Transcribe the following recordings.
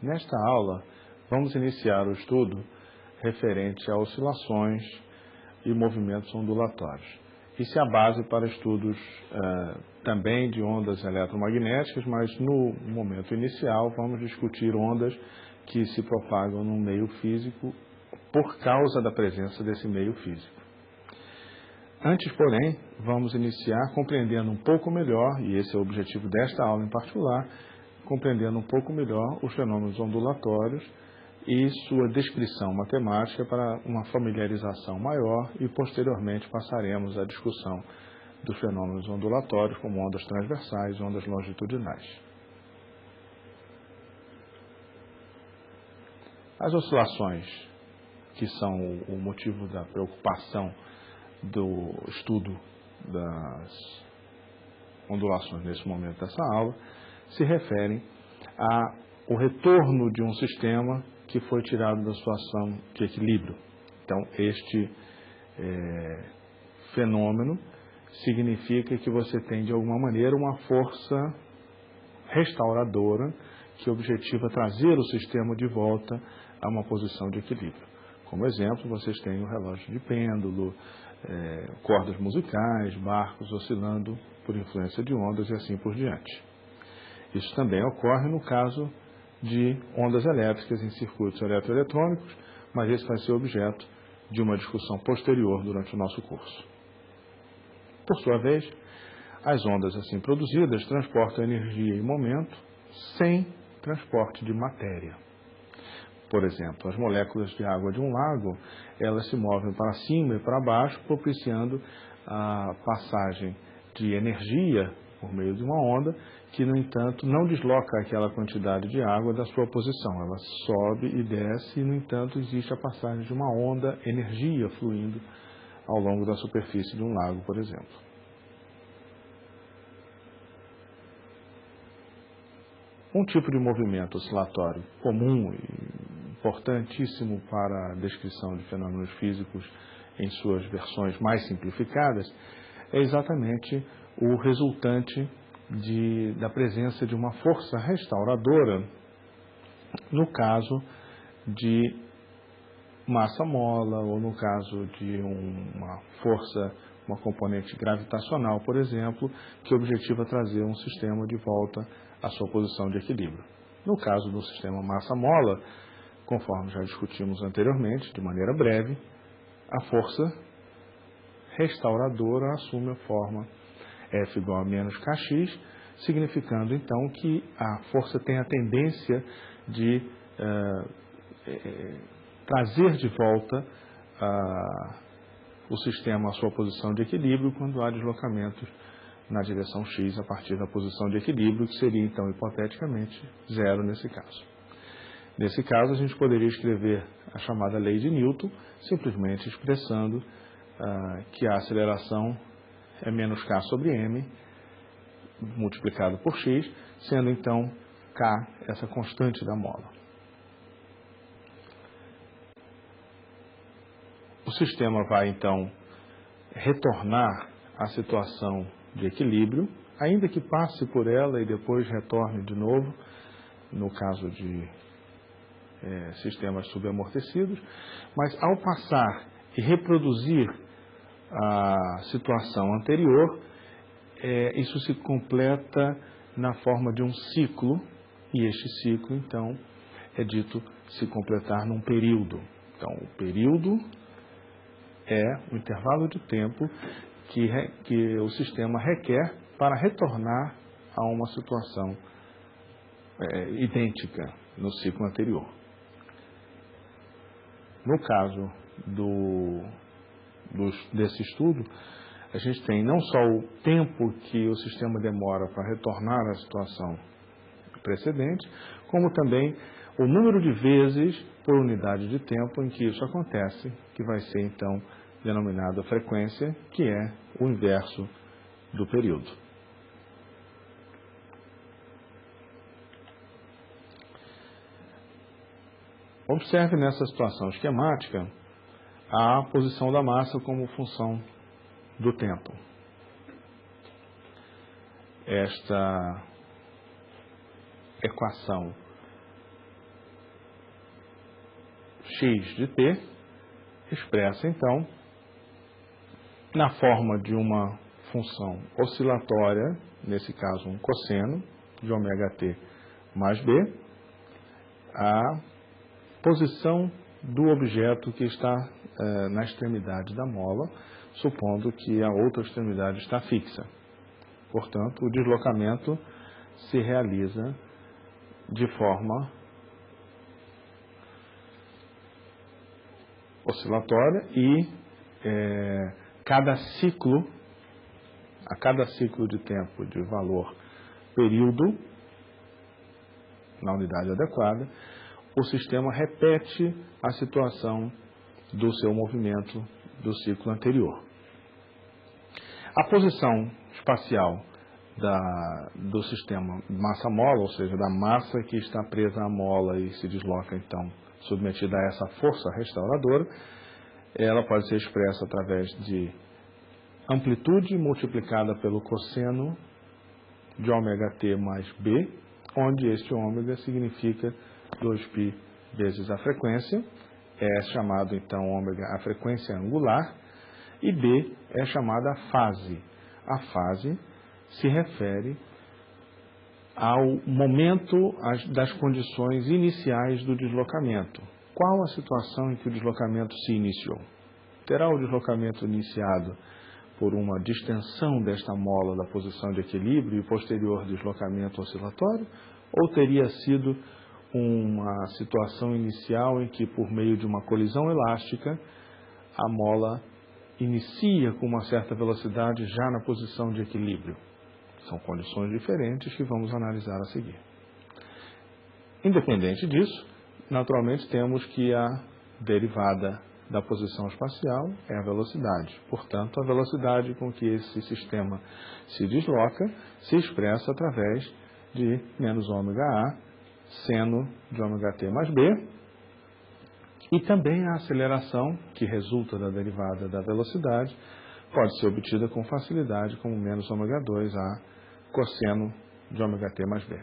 Nesta aula, vamos iniciar o estudo referente a oscilações e movimentos ondulatórios. Isso é a base para estudos também de ondas eletromagnéticas, mas no momento inicial vamos discutir ondas que se propagam no meio físico por causa da presença desse meio físico. Antes, porém, vamos iniciar compreendendo um pouco melhor, e esse é o objetivo desta aula em particular, compreendendo um pouco melhor os fenômenos ondulatórios e sua descrição matemática para uma familiarização maior e, posteriormente, passaremos à discussão dos fenômenos ondulatórios como ondas transversais e ondas longitudinais. As oscilações, que são o motivo da preocupação do estudo das ondulações nesse momento dessa aula, se referem ao retorno de um sistema que foi tirado da situação de equilíbrio. Então, este fenômeno significa que você tem, de alguma maneira, uma força restauradora que objetiva trazer o sistema de volta a uma posição de equilíbrio. Como exemplo, vocês têm o relógio de pêndulo, cordas musicais, barcos oscilando por influência de ondas e assim por diante. Isso também ocorre no caso de ondas elétricas em circuitos eletroeletrônicos, mas esse vai ser objeto de uma discussão posterior durante o nosso curso. Por sua vez, as ondas assim produzidas transportam energia e momento sem transporte de matéria. Por exemplo, as moléculas de água de um lago, elas se movem para cima e para baixo, propiciando a passagem de energia por meio de uma onda, que, no entanto, não desloca aquela quantidade de água da sua posição. Ela sobe e desce e, no entanto, existe a passagem de uma onda, energia fluindo ao longo da superfície de um lago, por exemplo. Um tipo de movimento oscilatório comum e importantíssimo para a descrição de fenômenos físicos em suas versões mais simplificadas é exatamente o resultante da presença de uma força restauradora no caso de massa-mola ou no caso de uma força, uma componente gravitacional, por exemplo, que objetiva trazer um sistema de volta à sua posição de equilíbrio. No caso do sistema massa-mola, conforme já discutimos anteriormente, de maneira breve, a força restauradora assume a forma F igual a menos kx, significando então que a força tem a tendência de trazer de volta o sistema à sua posição de equilíbrio quando há deslocamentos na direção x a partir da posição de equilíbrio, que seria então hipoteticamente zero nesse caso. Nesse caso, a gente poderia escrever a chamada lei de Newton, simplesmente expressando que a aceleração é menos k sobre m, multiplicado por x, sendo então k essa constante da mola. O sistema vai então retornar à situação de equilíbrio, ainda que passe por ela e depois retorne de novo, no caso de sistemas subamortecidos, mas ao passar e reproduzir a situação anterior, isso se completa na forma de um ciclo, e este ciclo, então, é dito se completar num período. Então, o período é o intervalo de tempo que o sistema requer para retornar a uma situação idêntica no ciclo anterior. No caso desse estudo, a gente tem não só o tempo que o sistema demora para retornar à situação precedente, como também o número de vezes por unidade de tempo em que isso acontece, que vai ser então denominada frequência, que é o inverso do período. Observe nessa situação esquemática a posição da massa como função do tempo. Esta equação x de t, expressa então na forma de uma função oscilatória, nesse caso um cosseno de ωt mais b, a posição do objeto que está na extremidade da mola, supondo que a outra extremidade está fixa. Portanto, o deslocamento se realiza de forma oscilatória e a cada ciclo de tempo de valor período, na unidade adequada, o sistema repete a situação do seu movimento do ciclo anterior. A posição espacial do sistema massa-mola, ou seja, da massa que está presa à mola e se desloca, então, submetida a essa força restauradora, ela pode ser expressa através de amplitude multiplicada pelo cosseno de ωt mais b, onde este ômega significa 2π vezes a frequência, é chamado então ômega a frequência angular, e b é chamada a fase. A fase se refere ao momento das condições iniciais do deslocamento. Qual a situação em que o deslocamento se iniciou? Terá o deslocamento iniciado por uma distensão desta mola da posição de equilíbrio e posterior deslocamento oscilatório? Ou teria sido uma situação inicial em que, por meio de uma colisão elástica, a mola inicia com uma certa velocidade já na posição de equilíbrio? São condições diferentes que vamos analisar a seguir. Independente disso, naturalmente temos que a derivada da posição espacial é a velocidade. Portanto, a velocidade com que esse sistema se desloca se expressa através de menos ômega a seno de ωt mais b, e também a aceleração, que resulta da derivada da velocidade, pode ser obtida com facilidade como menos ω2 a cosseno de ωt mais b.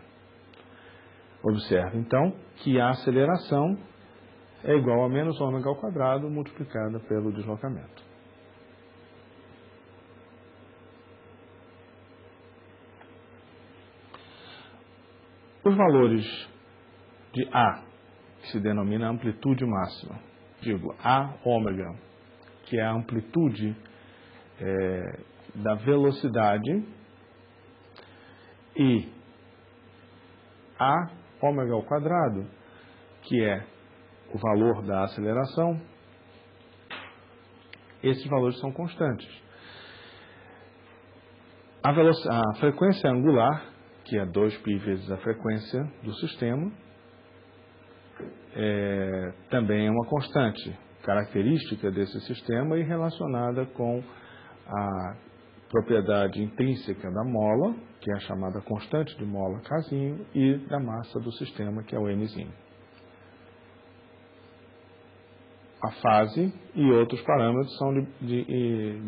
Observe, então, que a aceleração é igual a menos ômega ao quadrado multiplicada pelo deslocamento. Os valores de A, que se denomina amplitude máxima, digo, A ômega, que é a amplitude da velocidade, e A ômega ao quadrado, que é o valor da aceleração, esses valores são constantes. A frequência angular, que é 2π vezes a frequência do sistema, também é uma constante característica desse sistema e relacionada com a propriedade intrínseca da mola, que é a chamada constante de mola casinho, e da massa do sistema, que é o mzinho. A fase e outros parâmetros são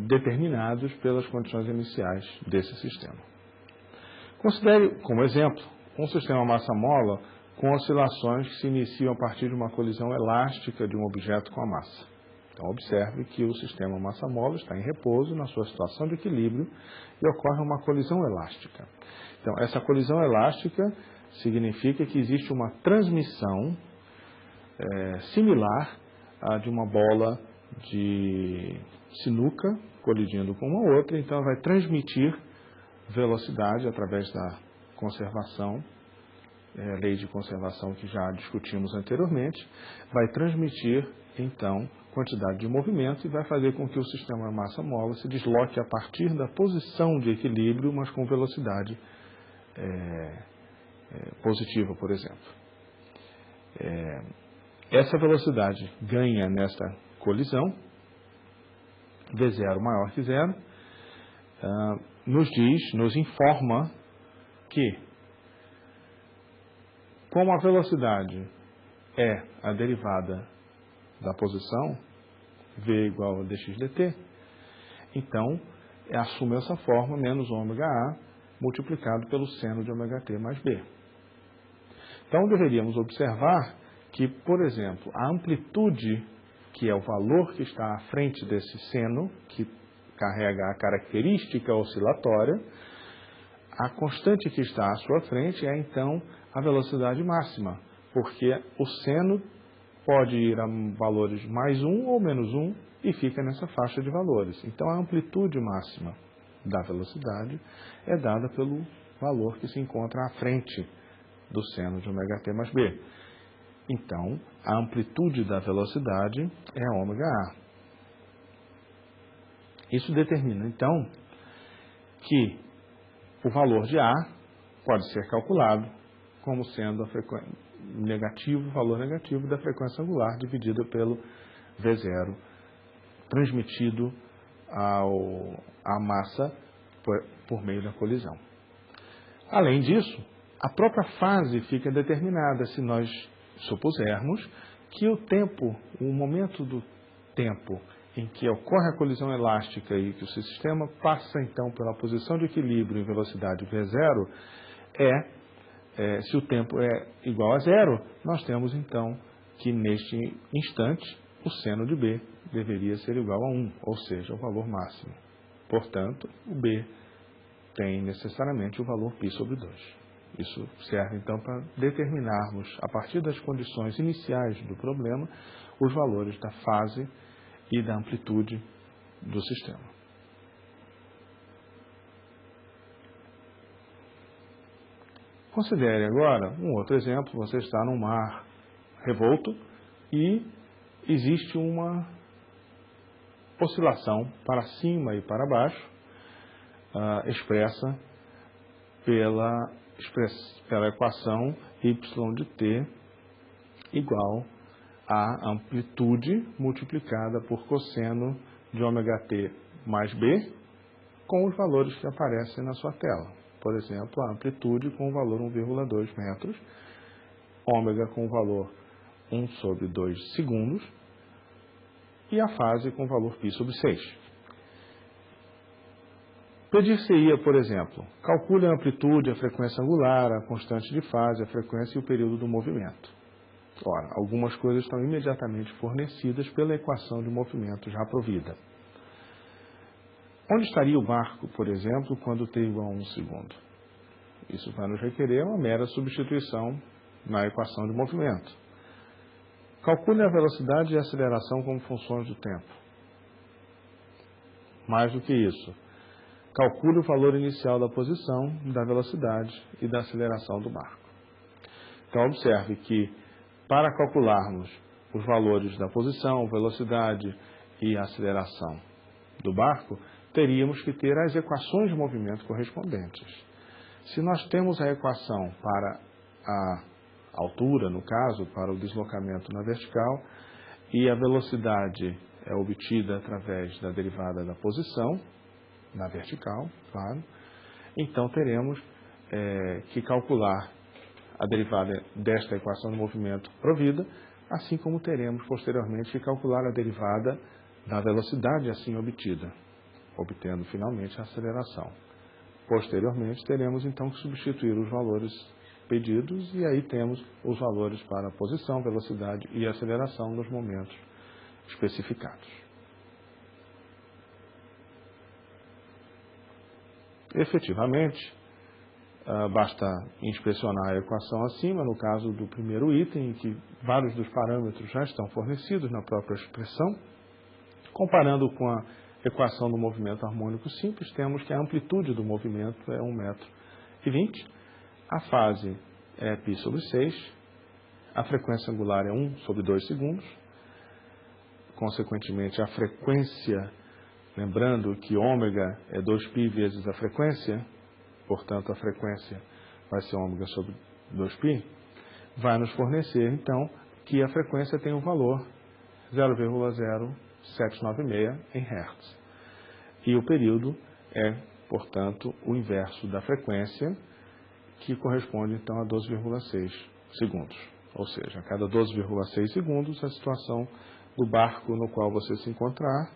determinados pelas condições iniciais desse sistema. Considere, como exemplo, um sistema massa-mola com oscilações que se iniciam a partir de uma colisão elástica de um objeto com a massa. Então, observe que o sistema massa-mola está em repouso na sua situação de equilíbrio e ocorre uma colisão elástica. Então, essa colisão elástica significa que existe uma transmissão similar à de uma bola de sinuca colidindo com uma outra, então vai transmitir velocidade através da conservação, lei de conservação que já discutimos anteriormente, vai transmitir, então, quantidade de movimento e vai fazer com que o sistema massa-mola se desloque a partir da posição de equilíbrio, mas com velocidade positiva, por exemplo. Essa velocidade ganha nesta colisão, V0 maior que zero, nos informa que, como a velocidade é a derivada da posição, V igual a dx dt, então assume essa forma menos ômega a multiplicado pelo seno de ωt mais b. Então deveríamos observar que, por exemplo, a amplitude, que é o valor que está à frente desse seno, que carrega a característica oscilatória, a constante que está à sua frente é, então, a velocidade máxima, porque o seno pode ir a valores mais 1 ou menos 1 e fica nessa faixa de valores. Então, a amplitude máxima da velocidade é dada pelo valor que se encontra à frente do seno de ômega-t mais b. Então, a amplitude da velocidade é ômega-a. Isso determina, então, que o valor de A pode ser calculado como sendo o valor negativo da frequência angular dividido pelo V0, transmitido à massa por meio da colisão. Além disso, a própria fase fica determinada se nós supusermos que o momento do tempo em que ocorre a colisão elástica e que o sistema passa, então, pela posição de equilíbrio em velocidade V0, se o tempo é igual a zero, nós temos, então, que neste instante o seno de B deveria ser igual a 1, ou seja, o valor máximo. Portanto, o B tem necessariamente o valor π sobre 2. Isso serve, então, para determinarmos, a partir das condições iniciais do problema, os valores da fase e da amplitude do sistema. Considere agora um outro exemplo. Você está num mar revolto e existe uma oscilação para cima e para baixo, expressa pela equação y de t igual a amplitude multiplicada por cosseno de ômega-t mais b com os valores que aparecem na sua tela. Por exemplo, a amplitude com o valor 1,2 metros, ômega com o valor 1 sobre 2 segundos e a fase com o valor π sobre 6. Pedir-se-ia, por exemplo, calcule a amplitude, a frequência angular, a constante de fase, a frequência e o período do movimento. Ora, algumas coisas estão imediatamente fornecidas pela equação de movimento já provida. Onde estaria o barco, por exemplo, quando t igual a 1 segundo? Isso vai nos requerer uma mera substituição na equação de movimento. Calcule a velocidade e a aceleração como funções do tempo. Mais do que isso, calcule o valor inicial da posição, da velocidade e da aceleração do barco. Então, observe que, para calcularmos os valores da posição, velocidade e aceleração do barco, teríamos que ter as equações de movimento correspondentes. Se nós temos a equação para a altura, no caso, para o deslocamento na vertical, e a velocidade é obtida através da derivada da posição, na vertical, claro, então teremos que calcular a derivada desta equação de movimento provida, assim como teremos posteriormente que calcular a derivada da velocidade assim obtida, obtendo finalmente a aceleração. Posteriormente teremos então que substituir os valores pedidos e aí temos os valores para a posição, velocidade e aceleração nos momentos especificados. Efetivamente, basta inspecionar a equação acima, no caso do primeiro item, em que vários dos parâmetros já estão fornecidos na própria expressão. Comparando com a equação do movimento harmônico simples, temos que a amplitude do movimento é 1,20 m, a fase é π sobre 6, a frequência angular é 1 sobre 2 segundos, consequentemente a frequência, lembrando que ômega é 2π vezes a frequência, portanto, a frequência vai ser ômega sobre 2π, vai nos fornecer, então, que a frequência tem um valor 0,0796 em Hz. E o período é, portanto, o inverso da frequência, que corresponde, então, a 12,6 segundos. Ou seja, a cada 12,6 segundos, a situação do barco no qual você se encontrar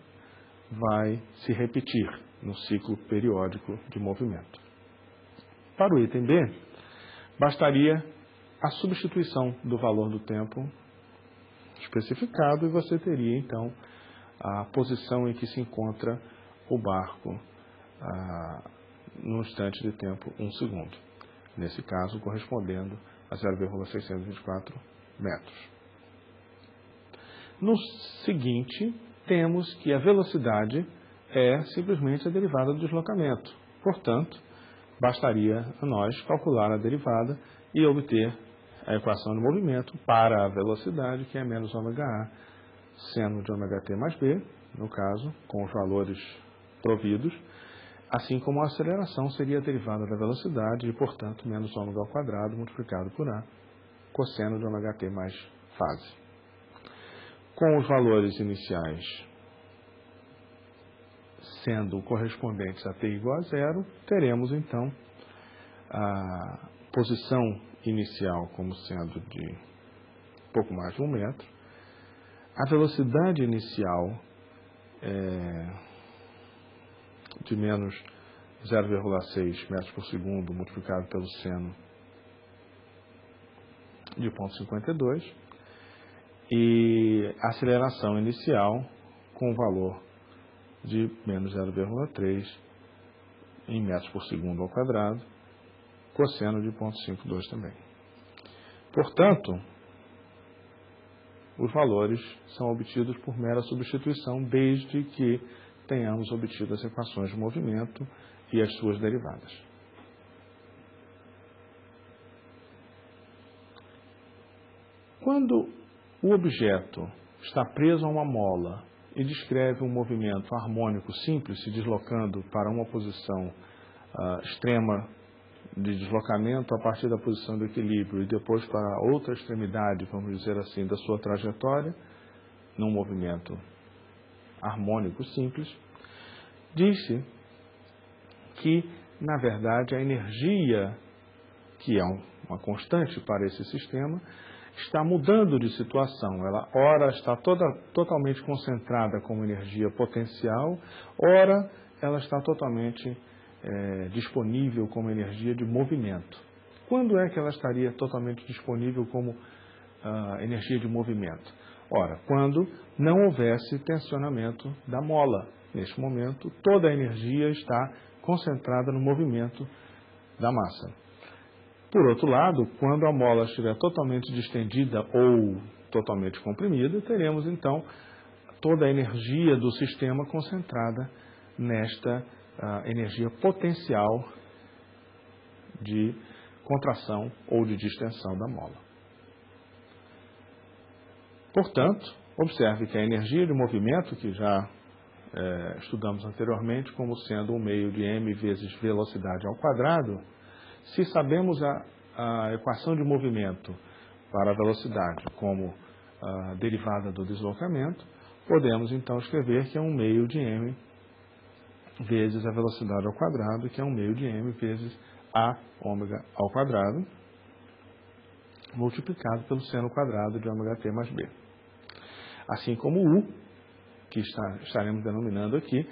vai se repetir no ciclo periódico de movimento. Para o item B, bastaria a substituição do valor do tempo especificado, e você teria então a posição em que se encontra o barco no instante de tempo 1 segundo. Nesse caso, correspondendo a 0,624 metros. No seguinte, temos que a velocidade é simplesmente a derivada do deslocamento. Portanto, bastaria a nós calcular a derivada e obter a equação de movimento para a velocidade, que é menos ômega A seno de ômega t mais b, no caso, com os valores providos, assim como a aceleração seria a derivada da velocidade e, portanto, menos ômega ao quadrado multiplicado por A, cosseno de ômega t mais fase. Com os valores iniciais sendo correspondentes a t igual a zero, teremos, então, a posição inicial como sendo de pouco mais de 1 metro, a velocidade inicial de menos 0,6 metros por segundo multiplicado pelo seno de 0,52 e a aceleração inicial com o valor de menos 0,3 em metros por segundo ao quadrado, cosseno de 0,52 também. Portanto, os valores são obtidos por mera substituição, desde que tenhamos obtido as equações de movimento e as suas derivadas. Quando o objeto está preso a uma mola e descreve um movimento harmônico simples, se deslocando para uma posição extrema de deslocamento a partir da posição do equilíbrio e depois para outra extremidade, vamos dizer assim, da sua trajetória, num movimento harmônico simples, diz-se que, na verdade, a energia, que é uma constante para esse sistema, está mudando de situação. Ela, ora, está totalmente concentrada como energia potencial, ora, ela está totalmente disponível como energia de movimento. Quando é que ela estaria totalmente disponível como energia de movimento? Ora, quando não houvesse tensionamento da mola. Neste momento, toda a energia está concentrada no movimento da massa. Por outro lado, quando a mola estiver totalmente distendida ou totalmente comprimida, teremos então toda a energia do sistema concentrada nesta energia potencial de contração ou de distensão da mola. Portanto, observe que a energia de movimento, que já estudamos anteriormente como sendo um meio de m vezes velocidade ao quadrado, se sabemos a equação de movimento para a velocidade como derivada do deslocamento, podemos então escrever que é um meio de m vezes a velocidade ao quadrado, que é um meio de m vezes a ômega ao quadrado, multiplicado pelo seno quadrado de ômega t mais b. Assim como U, que estaremos denominando aqui,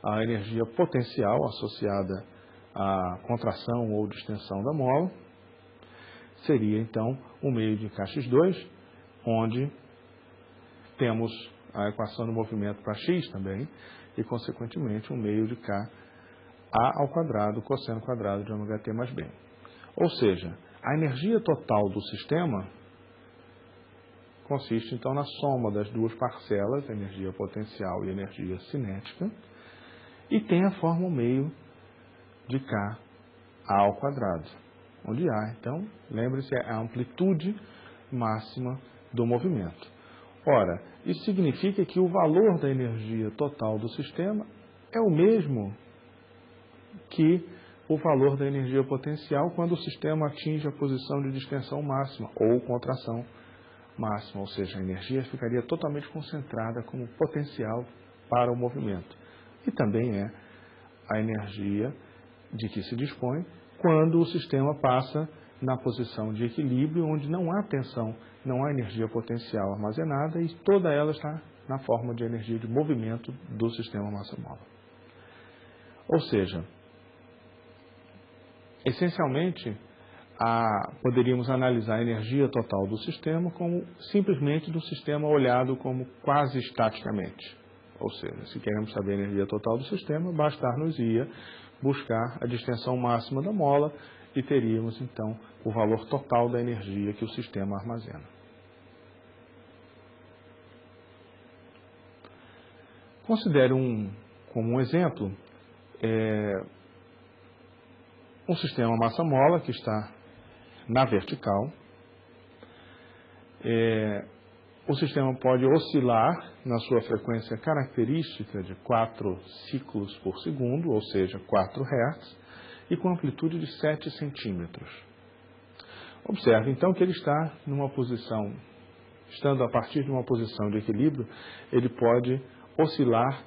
a energia potencial associada à contração ou distensão da mola, seria então um meio de K(x)2, onde temos a equação do movimento para x também, e consequentemente um meio de K A ao quadrado, cosseno quadrado de ômega t mais b. Ou seja, a energia total do sistema consiste então na soma das duas parcelas, energia potencial e energia cinética, e tem a forma meio de K A ao quadrado, onde A, então, lembre-se, é a amplitude máxima do movimento. Ora, isso significa que o valor da energia total do sistema é o mesmo que o valor da energia potencial quando o sistema atinge a posição de distensão máxima ou contração máxima, ou seja, a energia ficaria totalmente concentrada como potencial para o movimento. E também é a energia de que se dispõe quando o sistema passa na posição de equilíbrio, onde não há tensão, não há energia potencial armazenada e toda ela está na forma de energia de movimento do sistema massa-mola. Ou seja, essencialmente, poderíamos analisar a energia total do sistema como simplesmente do sistema olhado como quase estaticamente. Ou seja, se queremos saber a energia total do sistema, bastar-nos-ia buscar a distensão máxima da mola e teríamos, então, o valor total da energia que o sistema armazena. Considere como um exemplo um sistema massa-mola que está na vertical. O sistema pode oscilar na sua frequência característica de 4 ciclos por segundo, ou seja, 4 Hz, e com amplitude de 7 centímetros. Observe, então, que ele está estando a partir de uma posição de equilíbrio, ele pode oscilar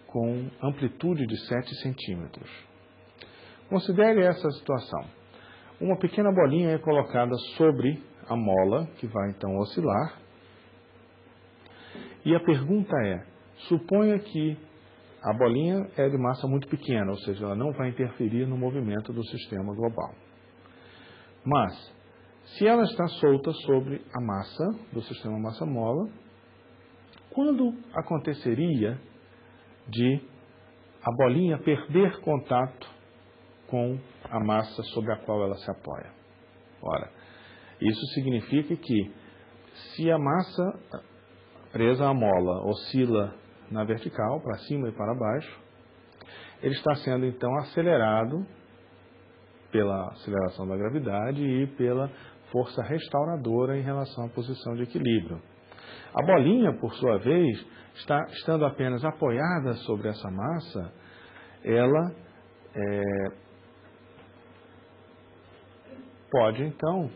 com amplitude de 7 centímetros. Considere essa situação. Uma pequena bolinha é colocada sobre a mola, que vai então oscilar. E a pergunta é, suponha que a bolinha é de massa muito pequena, ou seja, ela não vai interferir no movimento do sistema global. Mas, se ela está solta sobre a massa do sistema massa-mola, quando aconteceria de a bolinha perder contato com a massa sobre a qual ela se apoia? Ora, isso significa que se a massa presa à mola oscila na vertical, para cima e para baixo, ele está sendo então acelerado pela aceleração da gravidade e pela força restauradora em relação à posição de equilíbrio. A bolinha, por sua vez, estando apenas apoiada sobre essa massa, ela pode então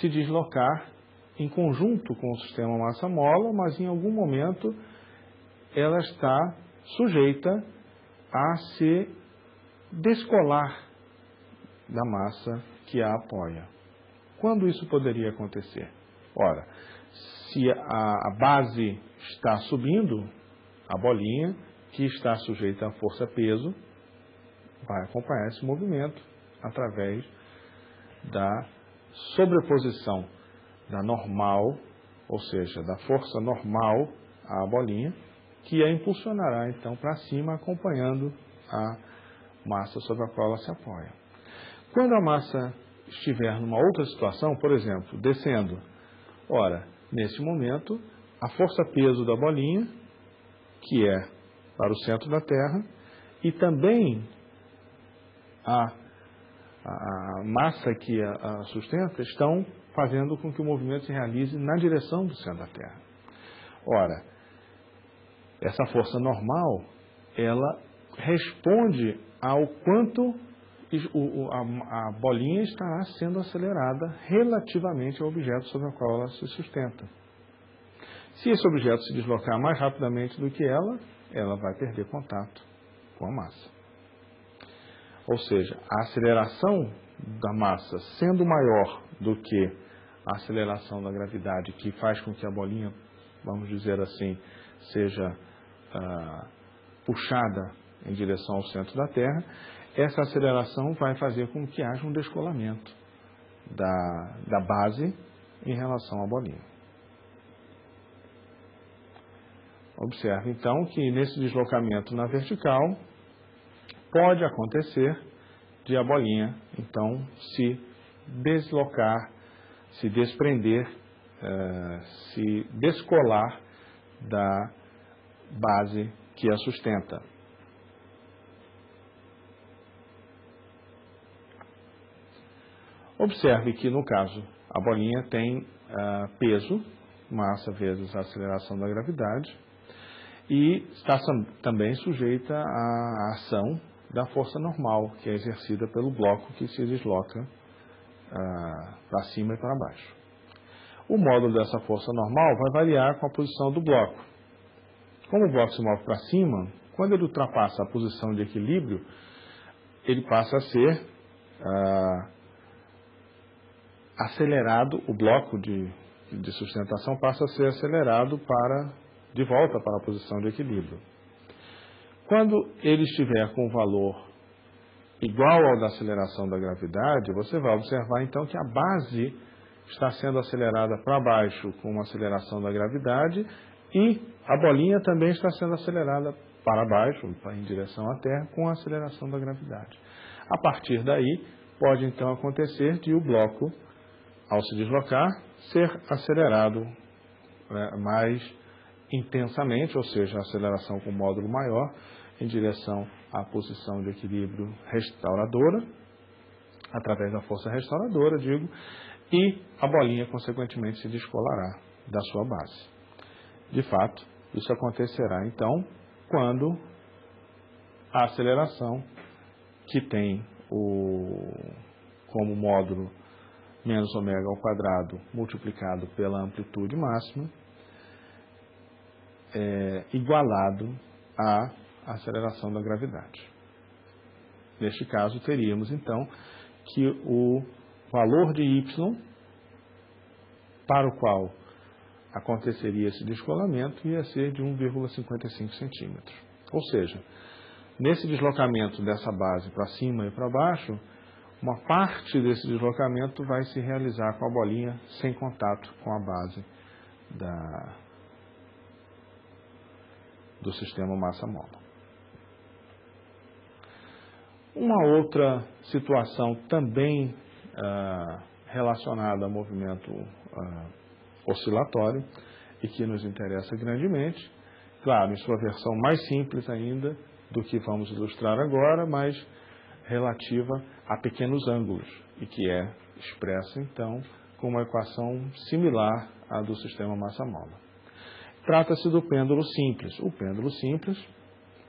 se deslocar em conjunto com o sistema massa-mola, mas em algum momento ela está sujeita a se descolar da massa que a apoia. Quando isso poderia acontecer? Ora, se a base está subindo, a bolinha, que está sujeita à força-peso, vai acompanhar esse movimento através da sobreposição da normal, ou seja, da força normal à bolinha, que a impulsionará então para cima, acompanhando a massa sobre a qual ela se apoia. Quando a massa estiver numa outra situação, por exemplo, descendo, ora, nesse momento, a força-peso da bolinha, que é para o centro da Terra, e também a massa que a sustenta, estão fazendo com que o movimento se realize na direção do centro da Terra. Ora, essa força normal, ela responde ao quanto a bolinha estará sendo acelerada relativamente ao objeto sobre o qual ela se sustenta. Se esse objeto se deslocar mais rapidamente do que ela vai perder contato com a massa. Ou seja, a aceleração da massa sendo maior do que a aceleração da gravidade, que faz com que a bolinha, vamos dizer assim, seja puxada em direção ao centro da Terra, essa aceleração vai fazer com que haja um descolamento da base em relação à bolinha. Observe, então, que nesse deslocamento na vertical, pode acontecer de a bolinha, então, se deslocar, se desprender, se descolar da base que a sustenta. Observe que, no caso, a bolinha tem peso, massa vezes a aceleração da gravidade, e está também sujeita à ação da força normal, que é exercida pelo bloco que se desloca para cima e para baixo. O módulo dessa força normal vai variar com a posição do bloco. Como o bloco se move para cima, quando ele ultrapassa a posição de equilíbrio, ele passa a ser acelerado, o bloco de sustentação passa a ser acelerado de volta para a posição de equilíbrio. Quando ele estiver com o valor igual ao da aceleração da gravidade, você vai observar então que a base está sendo acelerada para baixo com uma aceleração da gravidade e a bolinha também está sendo acelerada para baixo, em direção à Terra, com a aceleração da gravidade. A partir daí, pode então acontecer de o bloco, ao se deslocar, ser acelerado mais intensamente, ou seja, a aceleração com módulo maior, em direção à posição de equilíbrio restauradora, através da força restauradora, digo, e a bolinha, consequentemente, se descolará da sua base. De fato, isso acontecerá, então, quando a aceleração, que tem como módulo menos ômega ao quadrado multiplicado pela amplitude máxima, igualado à aceleração da gravidade. Neste caso, teríamos, então, que o valor de y, para o qual aconteceria esse descolamento, ia ser de 1,55 centímetros. Ou seja, nesse deslocamento dessa base para cima e para baixo, uma parte desse deslocamento vai se realizar com a bolinha sem contato com a base do sistema massa-mola. Uma outra situação também relacionada ao movimento oscilatório e que nos interessa grandemente, claro, em sua versão mais simples ainda do que vamos ilustrar agora, mas relativa a pequenos ângulos e que é expressa, então, com uma equação similar à do sistema massa-mola. Trata-se do pêndulo simples. O pêndulo simples,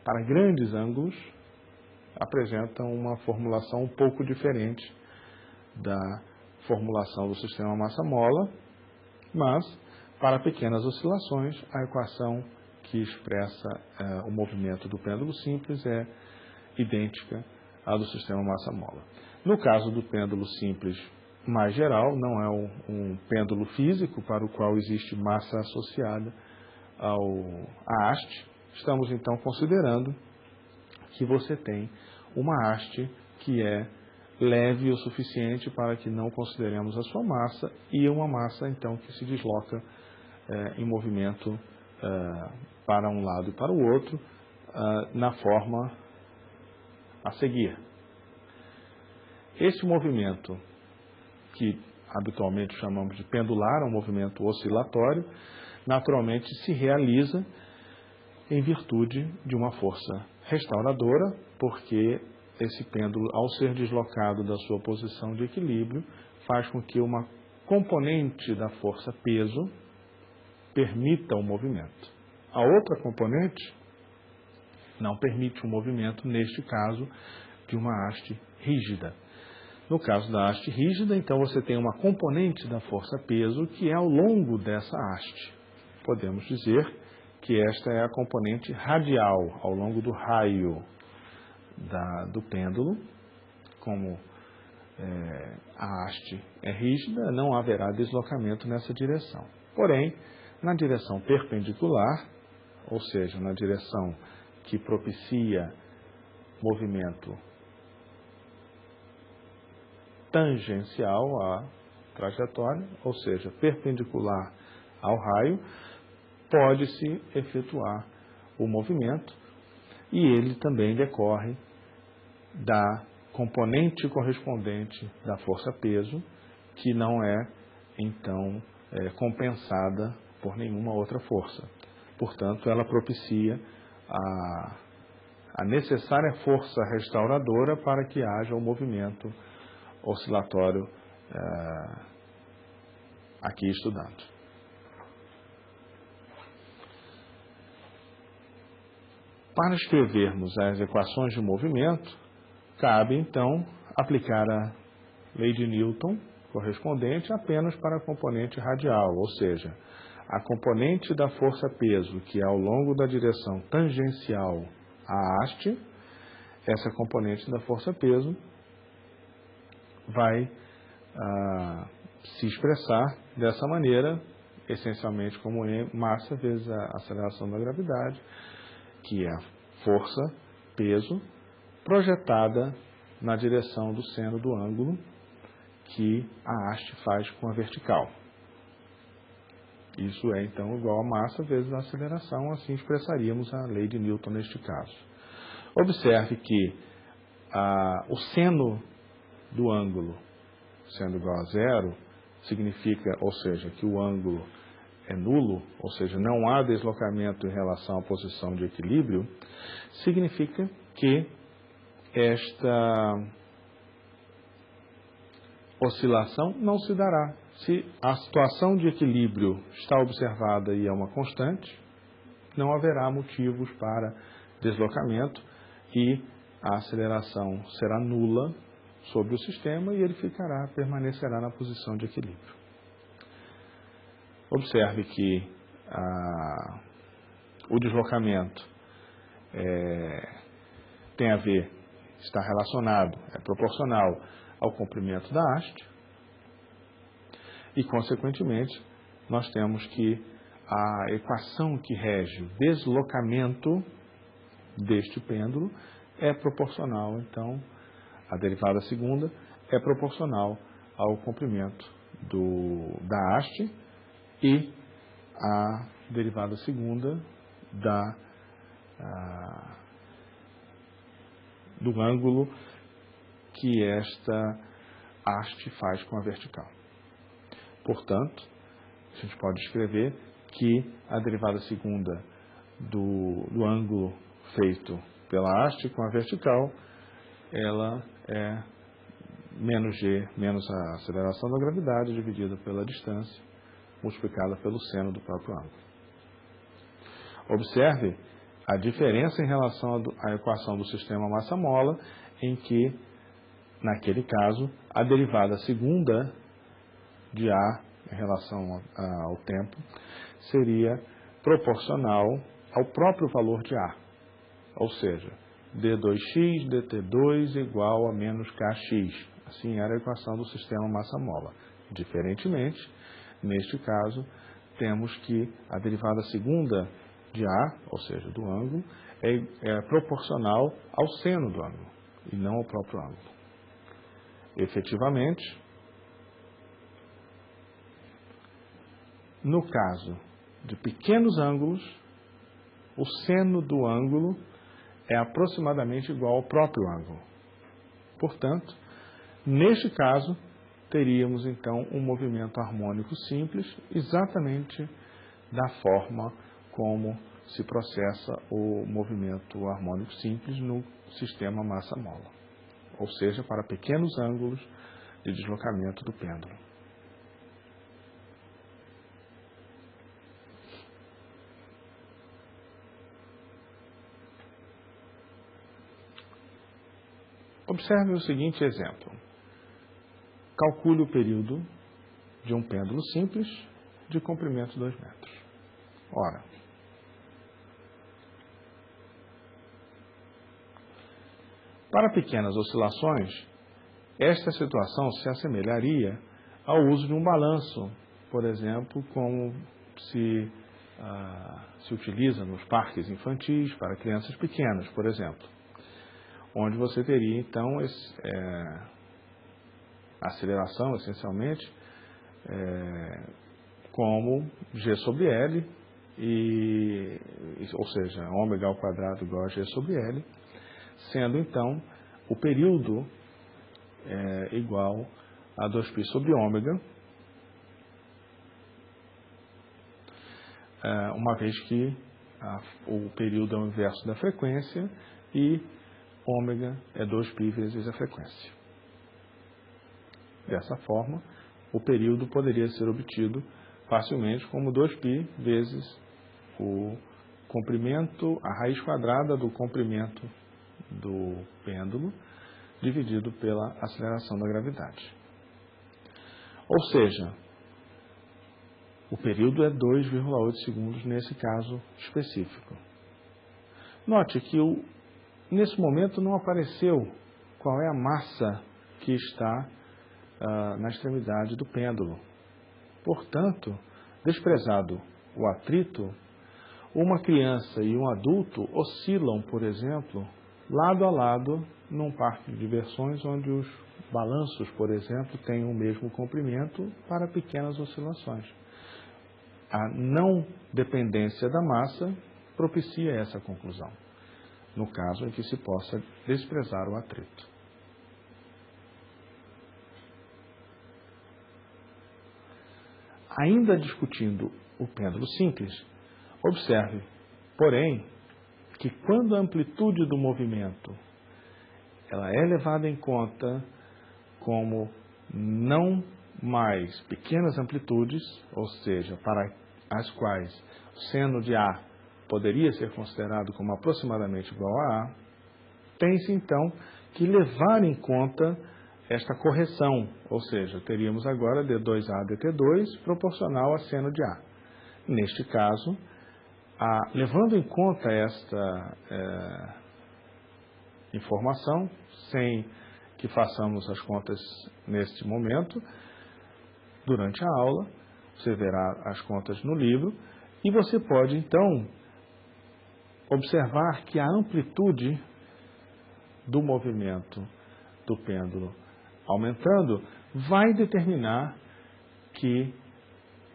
para grandes ângulos, apresenta uma formulação um pouco diferente da formulação do sistema massa-mola, mas, para pequenas oscilações, a equação que expressa o movimento do pêndulo simples é idêntica à do sistema massa-mola. No caso do pêndulo simples mais geral, não é um pêndulo físico para o qual existe massa associada à haste, estamos então considerando que você tem uma haste que é leve o suficiente para que não consideremos a sua massa e uma massa então que se desloca em movimento para um lado e para o outro na forma a seguir. Este movimento, que habitualmente chamamos de pendular, é um movimento oscilatório, naturalmente se realiza em virtude de uma força restauradora, porque esse pêndulo, ao ser deslocado da sua posição de equilíbrio, faz com que uma componente da força peso permita o movimento. A outra componente não permite o movimento, neste caso, de uma haste rígida. No caso da haste rígida, então, você tem uma componente da força peso que é ao longo dessa haste. Podemos dizer que esta é a componente radial, ao longo do raio do pêndulo. Como a haste é rígida, não haverá deslocamento nessa direção. Porém, na direção perpendicular, ou seja, na direção que propicia movimento tangencial à trajetória, ou seja, perpendicular ao raio, pode-se efetuar o movimento e ele também decorre da componente correspondente da força-peso, que não é, então, compensada por nenhuma outra força. Portanto, ela propicia a necessária força restauradora para que haja o movimento oscilatório aqui estudado. Para escrevermos as equações de movimento, cabe então aplicar a lei de Newton correspondente apenas para a componente radial, ou seja, a componente da força-peso que é ao longo da direção tangencial à haste, essa componente da força-peso vai se expressar dessa maneira, essencialmente como massa vezes a aceleração da gravidade, que é a força, peso, projetada na direção do seno do ângulo que a haste faz com a vertical. Isso é, então, igual a massa vezes a aceleração, assim expressaríamos a lei de Newton neste caso. Observe que o seno do ângulo sendo igual a zero, significa, ou seja, que o ângulo é nulo, ou seja, não há deslocamento em relação à posição de equilíbrio, significa que esta oscilação não se dará. Se a situação de equilíbrio está observada e é uma constante, não haverá motivos para deslocamento e a aceleração será nula sobre o sistema e ele permanecerá na posição de equilíbrio. Observe que o deslocamento tem a ver, está relacionado, é proporcional ao comprimento da haste e, consequentemente, nós temos que a equação que rege o deslocamento deste pêndulo é proporcional, então, a derivada segunda é proporcional ao comprimento da haste e a derivada segunda do ângulo que esta haste faz com a vertical. Portanto, a gente pode escrever que a derivada segunda do ângulo feito pela haste com a vertical, ela é menos g, menos a aceleração da gravidade, dividida pela distância, multiplicada pelo seno do próprio ângulo. Observe a diferença em relação à equação do sistema massa-mola, em que, naquele caso, a derivada segunda de A em relação ao tempo seria proporcional ao próprio valor de A, ou seja, d2x dt2 igual a menos kx. Assim era a equação do sistema massa-mola. Diferentemente, neste caso, temos que a derivada segunda de A, ou seja, do ângulo, é proporcional ao seno do ângulo e não ao próprio ângulo. Efetivamente, no caso de pequenos ângulos, o seno do ângulo é aproximadamente igual ao próprio ângulo. Portanto, neste caso, teríamos então um movimento harmônico simples, exatamente da forma como se processa o movimento harmônico simples no sistema massa-mola, ou seja, para pequenos ângulos de deslocamento do pêndulo. Observe o seguinte exemplo. Calcule o período de um pêndulo simples de comprimento 2 metros. Ora, para pequenas oscilações, esta situação se assemelharia ao uso de um balanço, por exemplo, como se utiliza nos parques infantis para crianças pequenas, por exemplo, onde você teria, então, a aceleração, essencialmente, como G sobre L, ou seja, ômega ao quadrado igual a G sobre L, sendo, então, o período igual a 2π sobre ômega, uma vez que o período é o inverso da frequência e ômega é 2π vezes a frequência. Dessa forma, o período poderia ser obtido facilmente como 2π vezes o comprimento, a raiz quadrada do comprimento do pêndulo, dividido pela aceleração da gravidade. Ou seja, o período é 2,8 segundos nesse caso específico. Note que nesse momento não apareceu qual é a massa que está na extremidade do pêndulo. Portanto, desprezado o atrito, uma criança e um adulto oscilam, por exemplo, lado a lado num parque de diversões onde os balanços, por exemplo, têm o mesmo comprimento para pequenas oscilações. A não dependência da massa propicia essa conclusão, no caso em que se possa desprezar o atrito. Ainda discutindo o pêndulo simples, observe, porém, que quando a amplitude do movimento ela é levada em conta como não mais pequenas amplitudes, ou seja, para as quais o seno de A poderia ser considerado como aproximadamente igual a A, tem-se então que levar em conta esta correção, ou seja, teríamos agora D2A dt2 proporcional a seno de A. Neste caso, levando em conta esta informação, sem que façamos as contas neste momento, durante a aula, você verá as contas no livro, e você pode então observar que a amplitude do movimento do pêndulo aumentando vai determinar que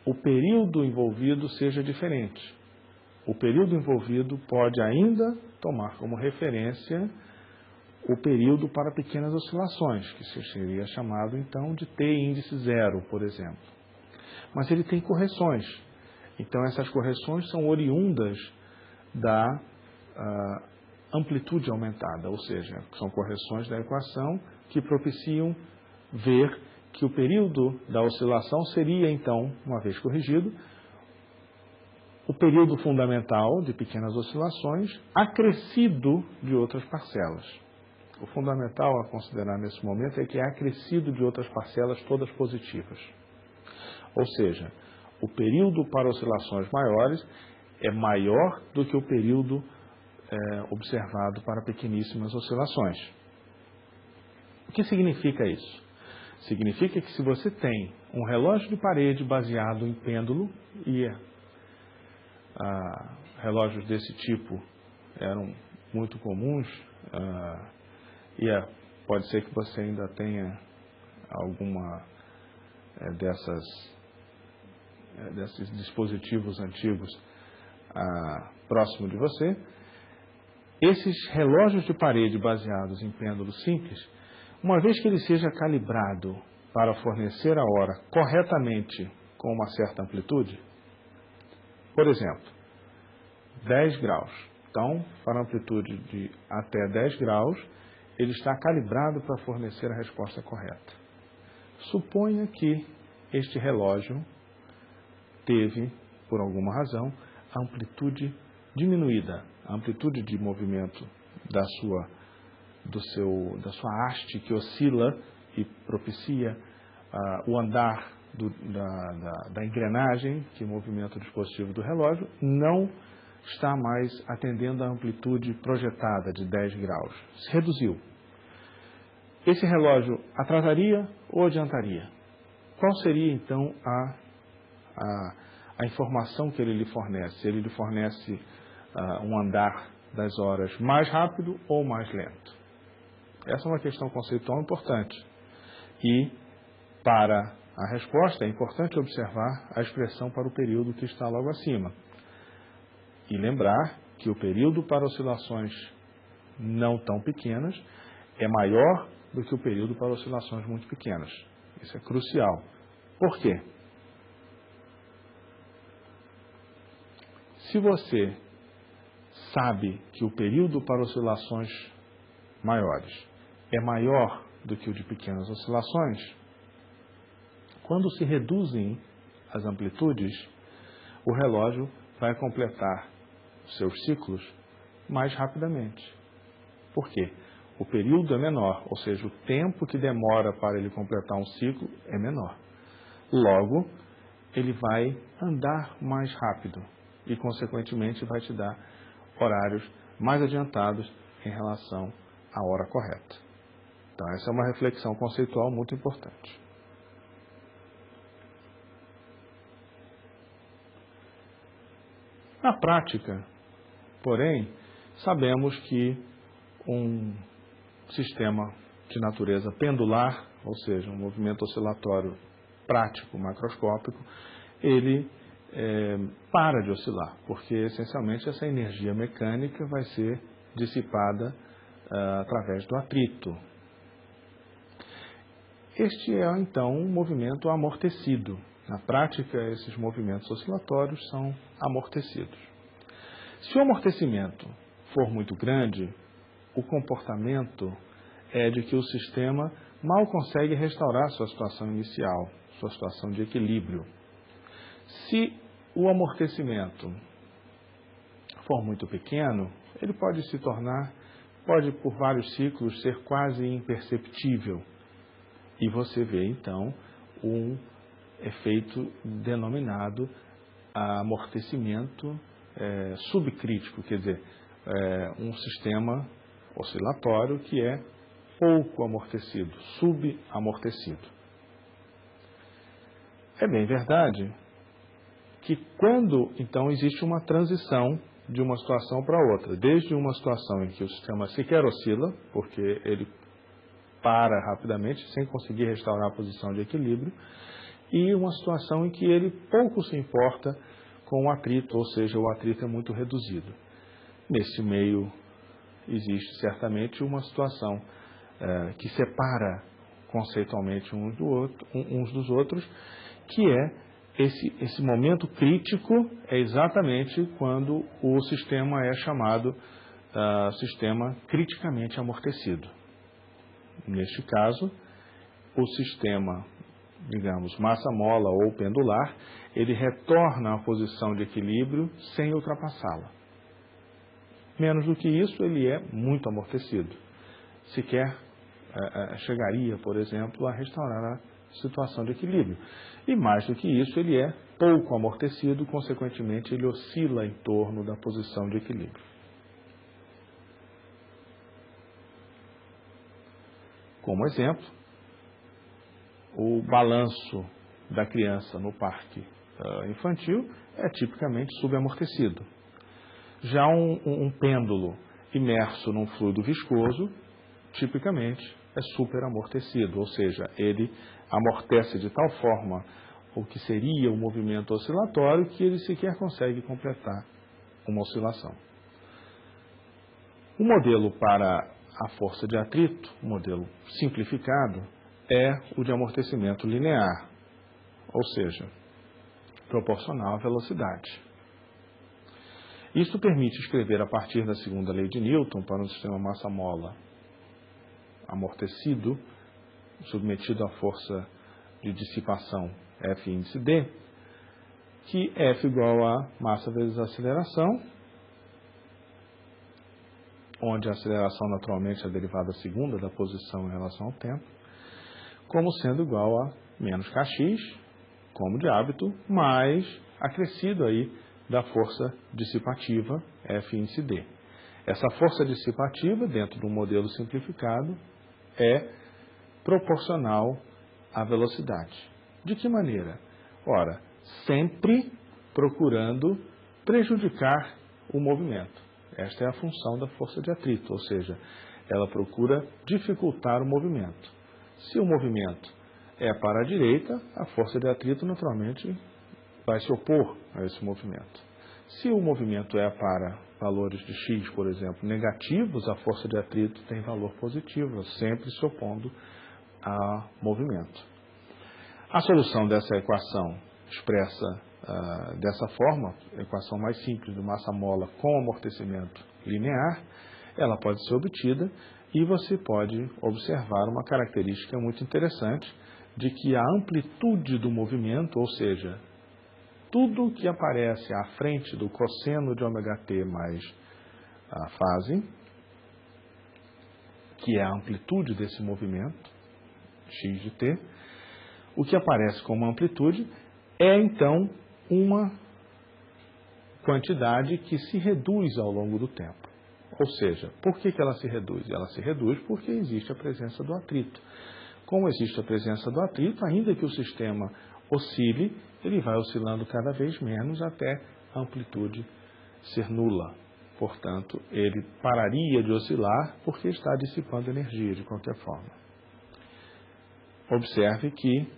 o período envolvido seja diferente. O período envolvido pode ainda tomar como referência o período para pequenas oscilações, que seria chamado então de T índice zero, por exemplo. Mas ele tem correções. Então essas correções são oriundas da amplitude aumentada, ou seja, são correções da equação que propiciam ver que o período da oscilação seria então, uma vez corrigido, o período fundamental de pequenas oscilações acrescido de outras parcelas. O fundamental a considerar nesse momento é que é acrescido de outras parcelas todas positivas. Ou seja, o período para oscilações maiores é maior do que o período observado para pequeníssimas oscilações. O que significa isso? Significa que se você tem um relógio de parede baseado em pêndulo, e relógios desse tipo eram muito comuns, pode ser que você ainda tenha alguma desses dispositivos antigos próximo de você. Esses relógios de parede baseados em pêndulo simples, uma vez que ele seja calibrado para fornecer a hora corretamente com uma certa amplitude, por exemplo, 10 graus. Então, para amplitude de até 10 graus, ele está calibrado para fornecer a resposta correta. Suponha que este relógio teve, por alguma razão, a amplitude diminuída, a amplitude de movimento da sua haste que oscila e propicia o andar da engrenagem que movimenta o dispositivo do relógio, não está mais atendendo à amplitude projetada de 10 graus. Se reduziu. Esse relógio atrasaria ou adiantaria? Qual seria, então, a informação que ele lhe fornece? Ele lhe fornece um andar das horas mais rápido ou mais lento? Essa é uma questão conceitual importante. E, para a resposta, é importante observar a expressão para o período que está logo acima. E lembrar que o período para oscilações não tão pequenas é maior do que o período para oscilações muito pequenas. Isso é crucial. Por quê? Se você sabe que o período para oscilações maiores é maior do que o de pequenas oscilações, quando se reduzem as amplitudes, o relógio vai completar seus ciclos mais rapidamente. Por quê? O período é menor, ou seja, o tempo que demora para ele completar um ciclo é menor. Logo, ele vai andar mais rápido e, consequentemente, vai te dar horários mais adiantados em relação à hora correta. Então, essa é uma reflexão conceitual muito importante. Na prática, porém, sabemos que um sistema de natureza pendular, ou seja, um movimento oscilatório prático, macroscópico, ele para de oscilar, porque essencialmente essa energia mecânica vai ser dissipada através do atrito. Este é, então, um movimento amortecido. Na prática, esses movimentos oscilatórios são amortecidos. Se o amortecimento for muito grande, o comportamento é de que o sistema mal consegue restaurar sua situação inicial, sua situação de equilíbrio. Se o amortecimento for muito pequeno, ele pode se tornar, por vários ciclos, ser quase imperceptível. E você vê, então, um efeito denominado amortecimento subcrítico, quer dizer, um sistema oscilatório que é pouco amortecido, subamortecido. É bem verdade que quando, então, existe uma transição de uma situação para outra, desde uma situação em que o sistema sequer oscila, porque ele para rapidamente, sem conseguir restaurar a posição de equilíbrio, e uma situação em que ele pouco se importa com o atrito, ou seja, o atrito é muito reduzido. Nesse meio existe certamente uma situação que separa conceitualmente uns dos outros, que é esse momento crítico, é exatamente quando o sistema é chamado sistema criticamente amortecido. Neste caso, o sistema, digamos, massa-mola ou pendular, ele retorna à posição de equilíbrio sem ultrapassá-la. Menos do que isso, ele é muito amortecido. Sequer chegaria, por exemplo, a restaurar a situação de equilíbrio. E mais do que isso, ele é pouco amortecido, consequentemente, ele oscila em torno da posição de equilíbrio. Como exemplo, o balanço da criança no parque infantil é tipicamente subamortecido. Já um pêndulo imerso num fluido viscoso, tipicamente é superamortecido, ou seja, ele amortece de tal forma o que seria o movimento oscilatório que ele sequer consegue completar uma oscilação. O modelo para a força de atrito, o modelo simplificado, é o de amortecimento linear, ou seja, proporcional à velocidade. Isso permite escrever a partir da segunda lei de Newton para um sistema massa-mola amortecido, submetido à força de dissipação F índice D, que F igual a massa vezes a aceleração, onde a aceleração naturalmente é a derivada segunda da posição em relação ao tempo, como sendo igual a menos kx, como de hábito, mais acrescido aí da força dissipativa F índice D. Essa força dissipativa, dentro do modelo simplificado, é proporcional à velocidade. De que maneira? Ora, sempre procurando prejudicar o movimento. Esta é a função da força de atrito, ou seja, ela procura dificultar o movimento. Se o movimento é para a direita, a força de atrito naturalmente vai se opor a esse movimento. Se o movimento é para valores de x, por exemplo, negativos, a força de atrito tem valor positivo, sempre se opondo ao movimento. A solução dessa equação expressa dessa forma, a equação mais simples do massa-mola com amortecimento linear, ela pode ser obtida e você pode observar uma característica muito interessante de que a amplitude do movimento, ou seja, tudo que aparece à frente do cosseno de ômega-t mais a fase, que é a amplitude desse movimento, x de t, o que aparece como amplitude é, então, uma quantidade que se reduz ao longo do tempo. Ou seja, por que ela se reduz? Ela se reduz porque existe a presença do atrito. Como existe a presença do atrito, ainda que o sistema oscile, ele vai oscilando cada vez menos até a amplitude ser nula. Portanto, ele pararia de oscilar porque está dissipando energia de qualquer forma. Observe que,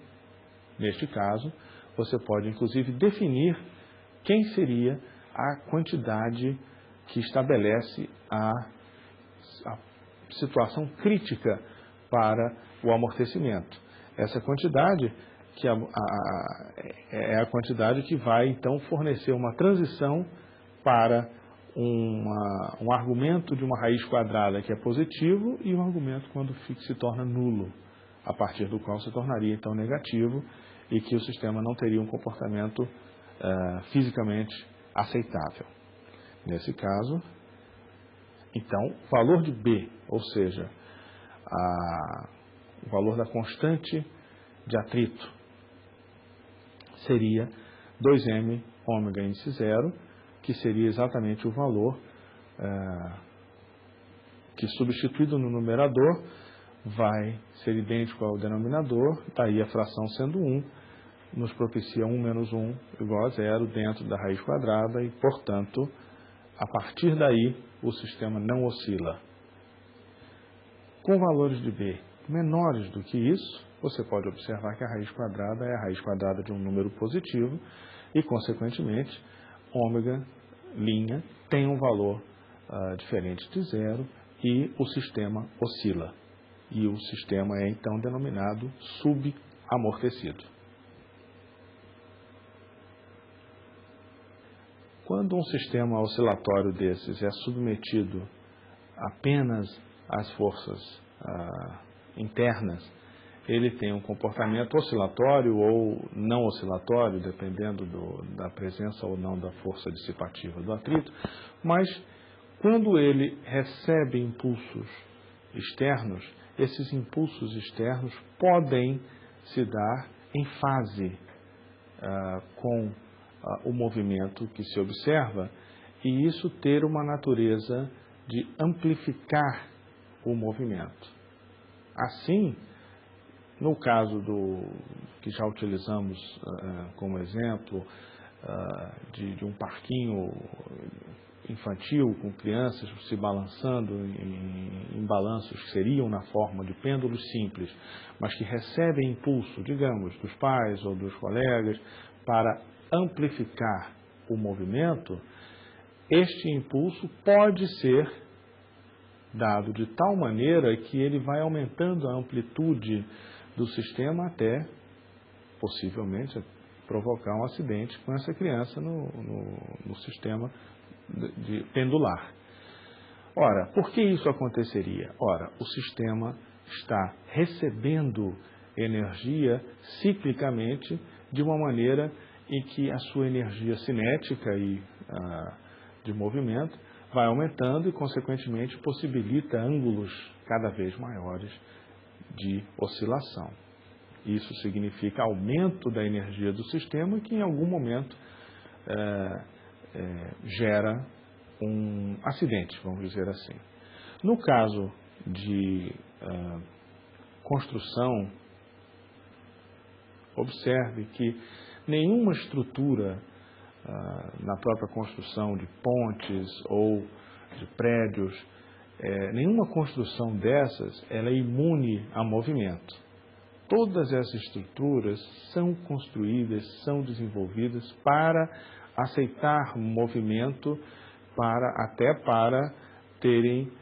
neste caso, você pode inclusive definir quem seria a quantidade que estabelece a situação crítica para o amortecimento. Essa quantidade que é a quantidade que vai então fornecer uma transição para um argumento de uma raiz quadrada que é positivo e um argumento quando se torna nulo, a partir do qual se tornaria então negativo e que o sistema não teria um comportamento fisicamente aceitável. Nesse caso, então, o valor de B, ou seja, o valor da constante de atrito, seria 2m ômega índice zero, que seria exatamente o valor que, substituído no numerador, vai ser idêntico ao denominador, daí a fração sendo 1, nos propicia 1 menos 1 igual a 0 dentro da raiz quadrada e, portanto, a partir daí o sistema não oscila. Com valores de B menores do que isso, você pode observar que a raiz quadrada é a raiz quadrada de um número positivo e, consequentemente, ômega, linha, tem um valor diferente de zero e o sistema oscila. E o sistema é, então, denominado subamortecido. Quando um sistema oscilatório desses é submetido apenas às forças internas, ele tem um comportamento oscilatório ou não oscilatório, dependendo da presença ou não da força dissipativa do atrito, mas quando ele recebe impulsos externos, esses impulsos externos podem se dar em fase com o movimento que se observa e isso ter uma natureza de amplificar o movimento. Assim, no caso que já utilizamos como exemplo de um parquinho infantil com crianças se balançando em balanços que seriam na forma de pêndulos simples, mas que recebem impulso, digamos, dos pais ou dos colegas para amplificar o movimento, este impulso pode ser dado de tal maneira que ele vai aumentando a amplitude do sistema até, possivelmente, provocar um acidente com essa criança no sistema pendular. Ora, por que isso aconteceria? Ora, o sistema está recebendo energia ciclicamente de uma maneira em que a sua energia cinética e de movimento vai aumentando e, consequentemente, possibilita ângulos cada vez maiores de oscilação. Isso significa aumento da energia do sistema que, em algum momento, gera um acidente, vamos dizer assim. No caso de construção, observe que nenhuma estrutura na própria construção de pontes ou de prédios, nenhuma construção dessas ela é imune a movimento. Todas essas estruturas são construídas, são desenvolvidas para aceitar movimento, até para terem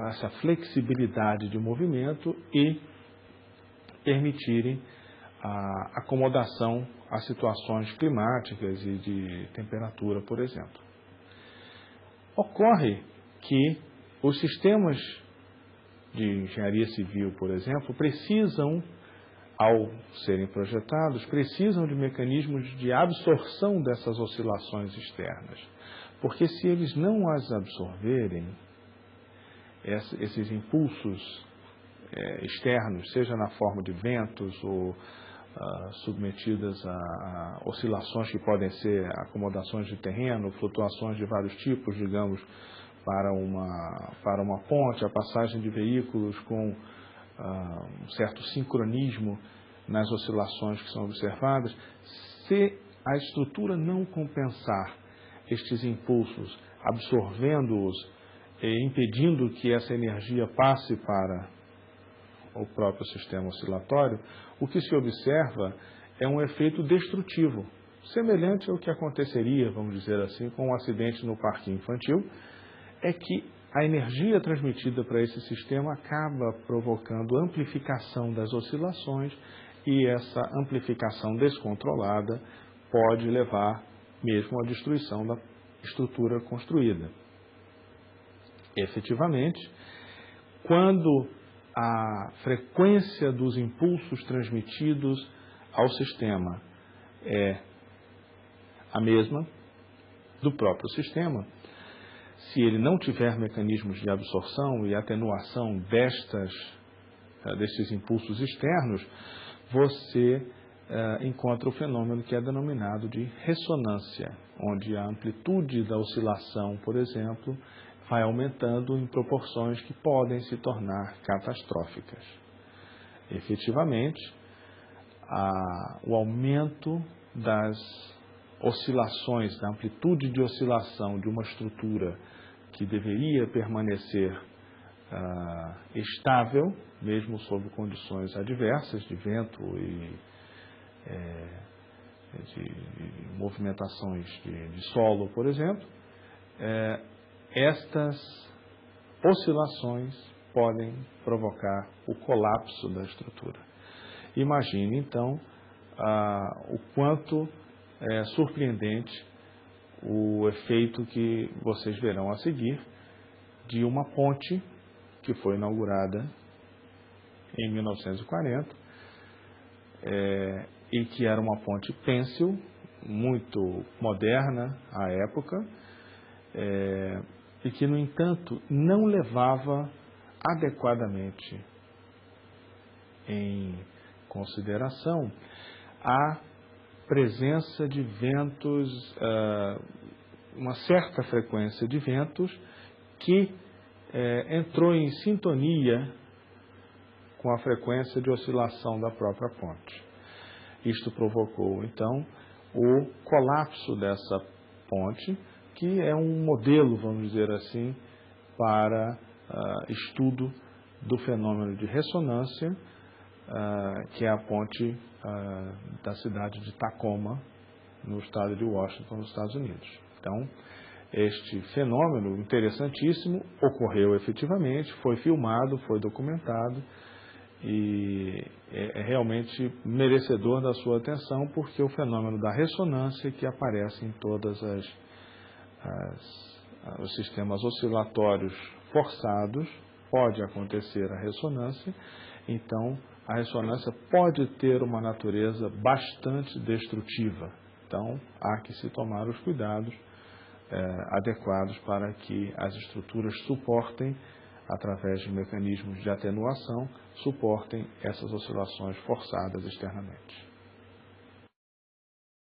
essa flexibilidade de movimento e permitirem a acomodação a situações climáticas e de temperatura, por exemplo. Ocorre que os sistemas de engenharia civil, por exemplo, precisam, ao serem projetados, precisam de mecanismos de absorção dessas oscilações externas. Porque se eles não as absorverem, esses impulsos externos, seja na forma de ventos ou submetidas a oscilações que podem ser acomodações de terreno, flutuações de vários tipos, digamos, para uma ponte, a passagem de veículos com um certo sincronismo nas oscilações que são observadas, se a estrutura não compensar estes impulsos, absorvendo-os e impedindo que essa energia passe para o próprio sistema oscilatório, o que se observa é um efeito destrutivo, semelhante ao que aconteceria, vamos dizer assim, com um acidente no parque infantil, é que a energia transmitida para esse sistema acaba provocando amplificação das oscilações e essa amplificação descontrolada pode levar mesmo à destruição da estrutura construída. Efetivamente, quando a frequência dos impulsos transmitidos ao sistema é a mesma do próprio sistema, se ele não tiver mecanismos de absorção e atenuação destes impulsos externos, você encontra o fenômeno que é denominado de ressonância, onde a amplitude da oscilação, por exemplo, vai aumentando em proporções que podem se tornar catastróficas. Efetivamente, o aumento das oscilações, da amplitude de oscilação de uma estrutura que deveria permanecer estável, mesmo sob condições adversas de vento e de movimentações de solo, por exemplo, estas oscilações podem provocar o colapso da estrutura. Imagine, então, o quanto é surpreendente o efeito que vocês verão a seguir de uma ponte que foi inaugurada em 1940 e que era uma ponte pêncil, muito moderna à época, e que, no entanto, não levava adequadamente em consideração a presença de ventos, uma certa frequência de ventos que entrou em sintonia com a frequência de oscilação da própria ponte. Isto provocou, então, o colapso dessa ponte, que é um modelo, vamos dizer assim, para estudo do fenômeno de ressonância, que é a ponte da cidade de Tacoma, no estado de Washington, nos Estados Unidos. Então, este fenômeno interessantíssimo ocorreu efetivamente, foi filmado, foi documentado e é realmente merecedor da sua atenção, porque o fenômeno da ressonância que aparece em todas os sistemas oscilatórios forçados, pode acontecer a ressonância. Então, a ressonância pode ter uma natureza bastante destrutiva. Então, há que se tomar os cuidados adequados para que as estruturas suportem, através de mecanismos de atenuação, suportem essas oscilações forçadas externamente.